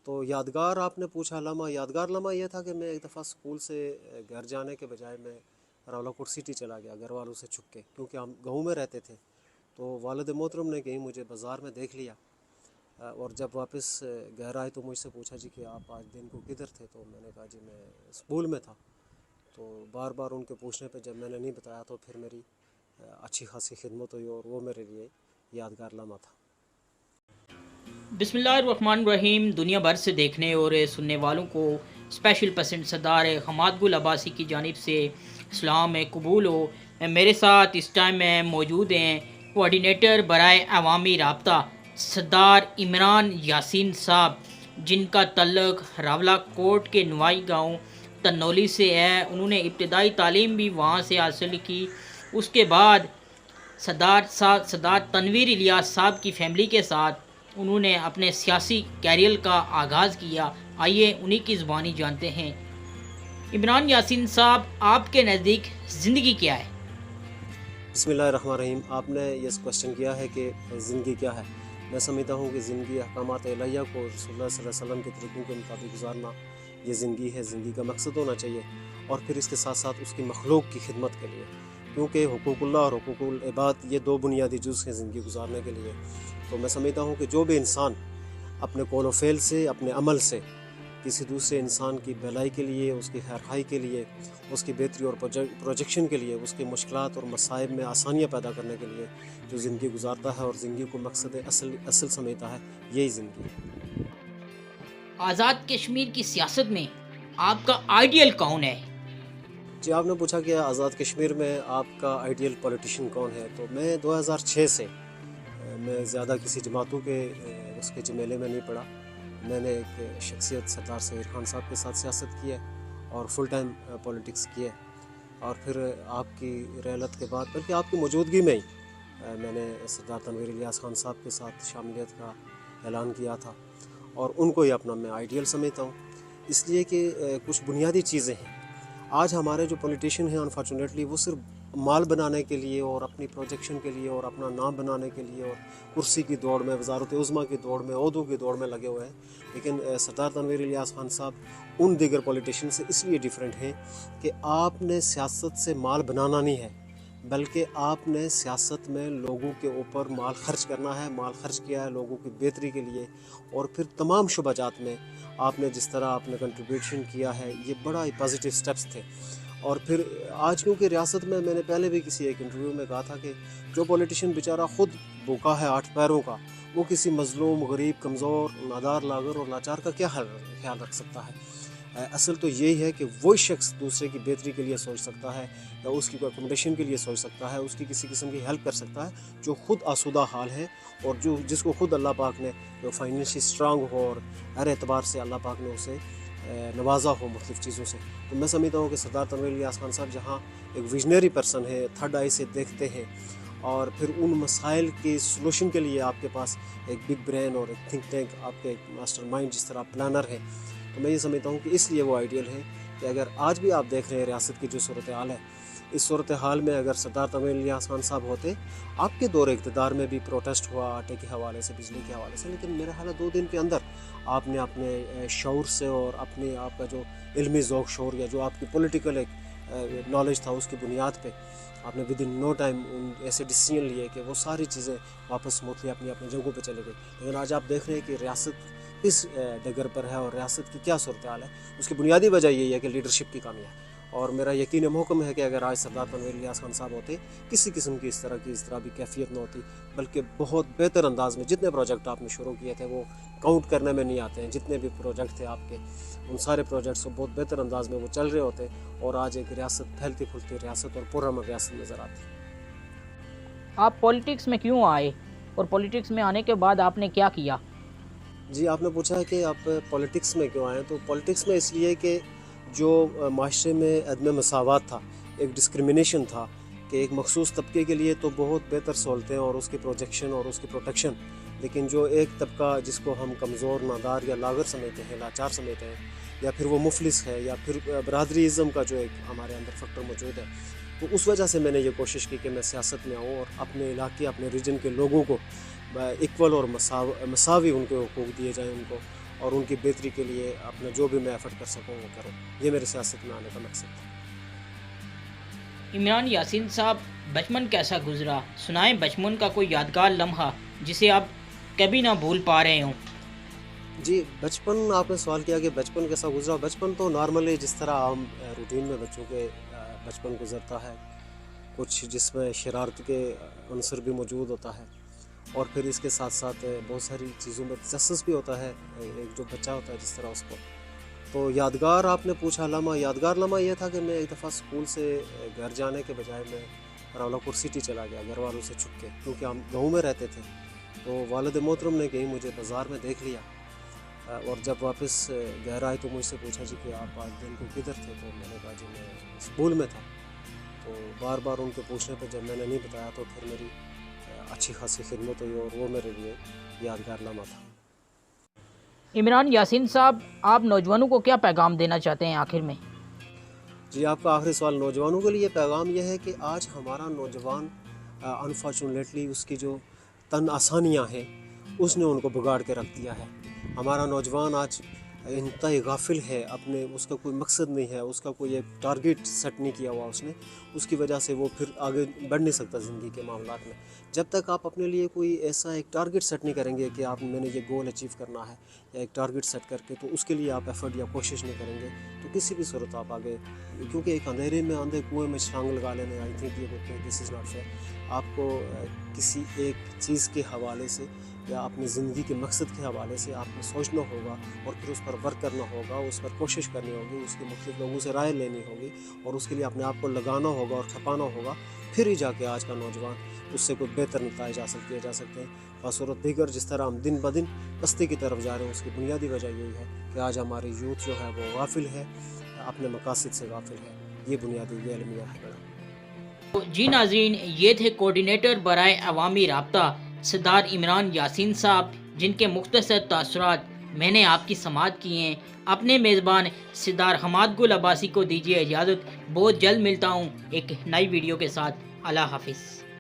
تو یادگار آپ نے پوچھا لمحہ، یادگار لمحہ یہ تھا کہ میں ایک دفعہ اسکول سے گھر جانے کے بجائے میں راولا کوٹ سٹی چلا گیا گھر والوں سے چھپ کے، کیونکہ ہم گاؤں میں رہتے تھے۔ تو والد محترم نے کہیں مجھے بازار میں دیکھ لیا، اور جب واپس گھر آئے تو مجھ سے پوچھا جی کہ آپ آج دن کو کدھر تھے؟ تو میں نے کہا جی میں اسکول میں تھا۔ تو بار بار ان کے پوچھنے پہ جب میں نے نہیں بتایا تو پھر میری اچھی خاصی خدمت ہوئی، اور وہ میرے لیے یادگار لمحہ تھا۔ بسم اللہ الرحمن الرحیم۔ دنیا بھر سے دیکھنے اور سننے والوں کو اسپیشل پسند سردار حماد گل عباسی کی جانب سے اسلام قبول ہو۔ میرے ساتھ اس ٹائم میں موجود ہیں کوآرڈینیٹر برائے عوامی رابطہ سردار عمران یاسین صاحب، جن کا تعلق راولا کوٹ کے نوائی گاؤں تنولی سے ہے۔ انہوں نے ابتدائی تعلیم بھی وہاں سے حاصل کی۔ اس کے بعد سردار تنویر الیاس صاحب کی فیملی کے ساتھ انہوں نے اپنے سیاسی کیریئر کا آغاز کیا۔ آئیے انہی کی زبانی جانتے ہیں۔ عمران یاسین صاحب، آپ کے نزدیک زندگی کیا ہے؟ بسم اللہ الرحمن الرحیم۔ آپ نے یہ کوشچن کیا ہے کہ زندگی کیا ہے۔ میں سمجھتا ہوں کہ زندگی احکامات الہیہ کو رسول اللہ صلی اللہ علیہ وسلم کے طریقوں کے مطابق گزارنا یہ زندگی ہے۔ زندگی کا مقصد ہونا چاہیے، اور پھر اس کے ساتھ ساتھ اس کی مخلوق کی خدمت کے لیے، کیونکہ حقوق اللہ اور حقوق العباد یہ دو بنیادی جز ہیں زندگی گزارنے کے لیے۔ تو میں سمجھتا ہوں کہ جو بھی انسان اپنے قول و فعل سے، اپنے عمل سے کسی دوسرے انسان کی بھلائی کے لیے، اس کی خیرخواہی کے لیے، اس کی بہتری اور پروجیکشن کے لیے، اس کے مشکلات اور مصائب میں آسانیاں پیدا کرنے کے لیے جو زندگی گزارتا ہے اور زندگی کو مقصد اصل سمجھتا ہے، یہی زندگی ہے۔ آزاد کشمیر کی سیاست میں آپ کا آئیڈیل کون ہے؟ جی، آپ نے پوچھا کہ آزاد کشمیر میں آپ کا آئیڈیل پولیٹیشین کون ہے، تو میں 2006 سے میں زیادہ کسی جماعتوں کے اس کے جمیلے میں نہیں پڑا۔ میں نے ایک شخصیت سردار سہیر خان صاحب کے ساتھ سیاست کی ہے، اور فل ٹائم پولیٹکس کی ہے، اور پھر آپ کی رحلت کے بعد، بلکہ آپ کی موجودگی میں ہی میں نے سردار تنویر الیاس خان صاحب کے ساتھ شاملیت کا اعلان کیا تھا، اور ان کو ہی اپنا میں آئیڈیل سمجھتا ہوں، اس لیے کہ کچھ بنیادی چیزیں ہیں۔ آج ہمارے جو پولیٹیشین ہیں انفارچونیٹلی وہ صرف مال بنانے کے لیے اور اپنی پروجیکشن کے لیے اور اپنا نام بنانے کے لیے اور کرسی کی دوڑ میں، وزارت عظمیٰ کی دوڑ میں، عہدوں کی دوڑ میں لگے ہوئے ہیں۔ لیکن سردار تنویر الیاس خان صاحب ان دیگر پولیٹیشین سے اس لیے ڈیفرنٹ ہیں کہ آپ نے سیاست سے مال بنانا نہیں ہے، بلکہ آپ نے سیاست میں لوگوں کے اوپر مال خرچ کرنا ہے، مال خرچ کیا ہے لوگوں کی بہتری کے لیے، اور پھر تمام شعبہ جات میں آپ نے جس طرح آپ نے کنٹریبیوشن کیا ہے، یہ بڑا ہی پازیٹیو سٹیپس تھے۔ اور پھر آج کیونکہ ریاست میں نے پہلے بھی کسی ایک انٹرویو میں کہا تھا کہ جو پولیٹیشین بیچارہ خود بھوکا ہے 8 پیروں کا، وہ کسی مظلوم، غریب، کمزور، نادار، لاغر اور لاچار کا کیا خیال رکھ سکتا ہے۔ اصل تو یہی ہے کہ وہی شخص دوسرے کی بہتری کے لیے سوچ سکتا ہے، یا اس کی اکوموڈیشن کے لیے سوچ سکتا ہے، اس کی کسی قسم کی ہیلپ کر سکتا ہے، جو خود آسودہ حال ہے، اور جس کو خود اللہ پاک نے جو فائنینشلی اسٹرانگ ہو اور ہر اعتبار سے اللہ پاک نے اسے نوازا ہو مختلف چیزوں سے۔ تو میں سمجھتا ہوں کہ سردار تنویر الیاس خان صاحب جہاں ایک ویژنری پرسن ہے، تھرڈ آئی سے دیکھتے ہیں، اور پھر ان مسائل کے سلوشن کے لیے آپ کے پاس ایک بگ برین اور ایک تھنک ٹینک، آپ کے ایک ماسٹر مائنڈ جس طرح پلانر ہے، تو میں یہ سمجھتا ہوں کہ اس لیے وہ آئیڈیل ہے کہ اگر آج بھی آپ دیکھ رہے ہیں ریاست کی جو صورتحال ہے، اس صورتحال میں اگر سردار تنویر الیاس خان صاحب ہوتے، آپ کے دور اقتدار میں بھی پروٹیسٹ ہوا آٹے کے حوالے سے، بجلی کے حوالے سے، لیکن میرا خیال ہے 2 دن کے اندر آپ نے اپنے شعور سے اور اپنے آپ کا جو علمی ذوق شعور یا جو آپ کی پولیٹیکل ایک نالج تھا اس کی بنیاد پہ آپ نے ود ان نو ٹائم ایسے ڈیسیجن لیے کہ وہ ساری چیزیں واپس اسموتھلی اپنی اپنی جگہوں پہ چلے گئی۔ لیکن آج آپ دیکھ رہے ہیں کہ ریاست کس ڈگر پر ہے اور ریاست کی کیا صورتحال ہے، اس کی بنیادی وجہ یہی ہے کہ لیڈرشپ کی کمی ہے۔ اور میرا یقین محکم ہے کہ اگر آج سردار تنویر الیاس خان صاحب ہوتے، کسی قسم کی اس طرح بھی کیفیت نہ ہوتی، بلکہ بہت بہتر انداز میں جتنے پروجیکٹ آپ نے شروع کیے تھے وہ کاؤنٹ کرنے میں نہیں آتے ہیں، جتنے بھی پروجیکٹ تھے آپ کے، ان سارے پروجیکٹس کو بہت بہتر انداز میں وہ چل رہے ہوتے، اور آج ایک ریاست پھیلتی پھولتی ریاست اور پرامن ریاست نظر آتی۔ آپ پولیٹکس میں کیوں آئے، اور پولیٹکس میں آنے کے بعد آپ نے کیا کیا؟ جی، آپ نے پوچھا ہے کہ آپ پولیٹکس میں کیوں آئیں، تو پولیٹکس میں اس لیے کہ جو معاشرے میں عدم مساوات تھا، ایک ڈسکرمنیشن تھا، کہ ایک مخصوص طبقے کے لیے تو بہت بہتر سہولتیں اور اس کی پروجیکشن اور اس کی پروٹیکشن، لیکن جو ایک طبقہ جس کو ہم کمزور، نادار یا لاغر سمجھتے ہیں، لاچار سمجھتے ہیں، یا پھر وہ مفلس ہے، یا پھر برادری ازم کا جو ایک ہمارے اندر فیکٹر موجود ہے، تو اس وجہ سے میں نے یہ کوشش کی کہ میں سیاست میں آؤں اور اپنے علاقے، اپنے ریجن کے لوگوں کو ایکول اور مساوی ان کے حقوق دیے جائیں ان کو، اور ان کی بہتری کے لیے اپنا جو بھی میں ایفرٹ کر سکوں وہ کروں. یہ میرے سیاست میں آنے کا مقصد تھا. عمران یاسین صاحب، بچپن کیسا گزرا؟ سنائیں بچپن کا کوئی یادگار لمحہ جسے آپ کبھی نہ بھول پا رہے ہوں. جی، بچپن آپ نے سوال کیا کہ بچپن کیسا گزرا. بچپن تو نارملی جس طرح عام روٹین میں بچوں کے بچپن گزرتا ہے، کچھ جس میں شرارت کے عنصر بھی موجود ہوتا ہے، اور پھر اس کے ساتھ ساتھ بہت ساری چیزوں میں تجسس بھی ہوتا ہے. ایک جو بچہ ہوتا ہے جس طرح اس کو. تو یادگار آپ نے پوچھا لمحہ، یادگار لمحہ یہ تھا کہ میں ایک دفعہ اسکول سے گھر جانے کے بجائے میں راولاپور سٹی چلا گیا گھر والوں سے چھپ کے، کیونکہ ہم گاؤں میں رہتے تھے. تو والد محترم نے کہیں مجھے بازار میں دیکھ لیا، اور جب واپس گھر آئے تو مجھ سے پوچھا جی کہ آپ آج دن کو کدھر تھے؟ تو میں نے کہا جی میں اسکول میں تھا. تو بار بار ان کے پوچھنے پہ جب میں نے نہیں بتایا تو پھر میری اچھی خاصی خدمت ہوئی، اور وہ میرے لیے یادگار لمحہ تھا. عمران یاسین صاحب، آپ نوجوانوں کو کیا پیغام دینا چاہتے ہیں آخر میں؟ جی، آپ کا آخری سوال نوجوانوں کے لیے پیغام یہ ہے کہ آج ہمارا نوجوان انفارچونیٹلی اس کی جو تن آسانیاں ہیں اس نے ان کو بگاڑ کے رکھ دیا ہے. ہمارا نوجوان آج انتہائی غافل ہے، اپنے اس کا کوئی مقصد نہیں ہے، اس کا کوئی ایک ٹارگیٹ سیٹ نہیں کیا ہوا اس نے. اس کی وجہ سے وہ پھر آگے بڑھ نہیں سکتا زندگی کے معاملات میں. جب تک آپ اپنے لیے کوئی ایسا ایک ٹارگیٹ سیٹ نہیں کریں گے کہ میں نے یہ گول اچیو کرنا ہے، یا ایک ٹارگیٹ سیٹ کر کے تو اس کے لیے آپ ایفرٹ یا کوشش نہیں کریں گے، تو کسی بھی صورت آپ آگے، کیونکہ ایک اندھیرے میں اندھے کنویں میں چھلانگ لگا لینے، آئی تھنک یہ دس از ناٹ فیئر. آپ کو کسی ایک چیز کے حوالے سے یا اپنی زندگی کے مقصد کے حوالے سے آپ کو سوچنا ہوگا، اور پھر اس پر ورک کرنا ہوگا، اس پر کوشش کرنی ہوگی، اس کے مختلف لوگوں سے رائے لینی ہوگی، اور اس کے لیے اپنے آپ کو لگانا ہوگا اور کھپانا ہوگا. پھر ہی جا کے آج کا نوجوان اس سے کوئی بہتر نتائج حاصل کیے جا سکتے ہیں. بصورت دیگر جس طرح ہم دن بدن پستی کی طرف جا رہے ہیں، اس کی بنیادی وجہ یہی ہے کہ آج ہماری یوتھ جو ہے وہ غافل ہے، اپنے مقاصد سے غافل ہے. یہ بنیادی یہ المیہ ہے بڑا. جی ناظرین، یہ تھے کوارڈینیٹر برائے عوامی رابطہ سردار عمران یاسین صاحب، جن کے مختصر تاثرات میں نے آپ کی سماعت کی ہیں. اپنے میزبان سردار حماد گل عباسی کو دیجیے اجازت. بہت جلد ملتا ہوں ایک نئی ویڈیو کے ساتھ. اللہ حافظ.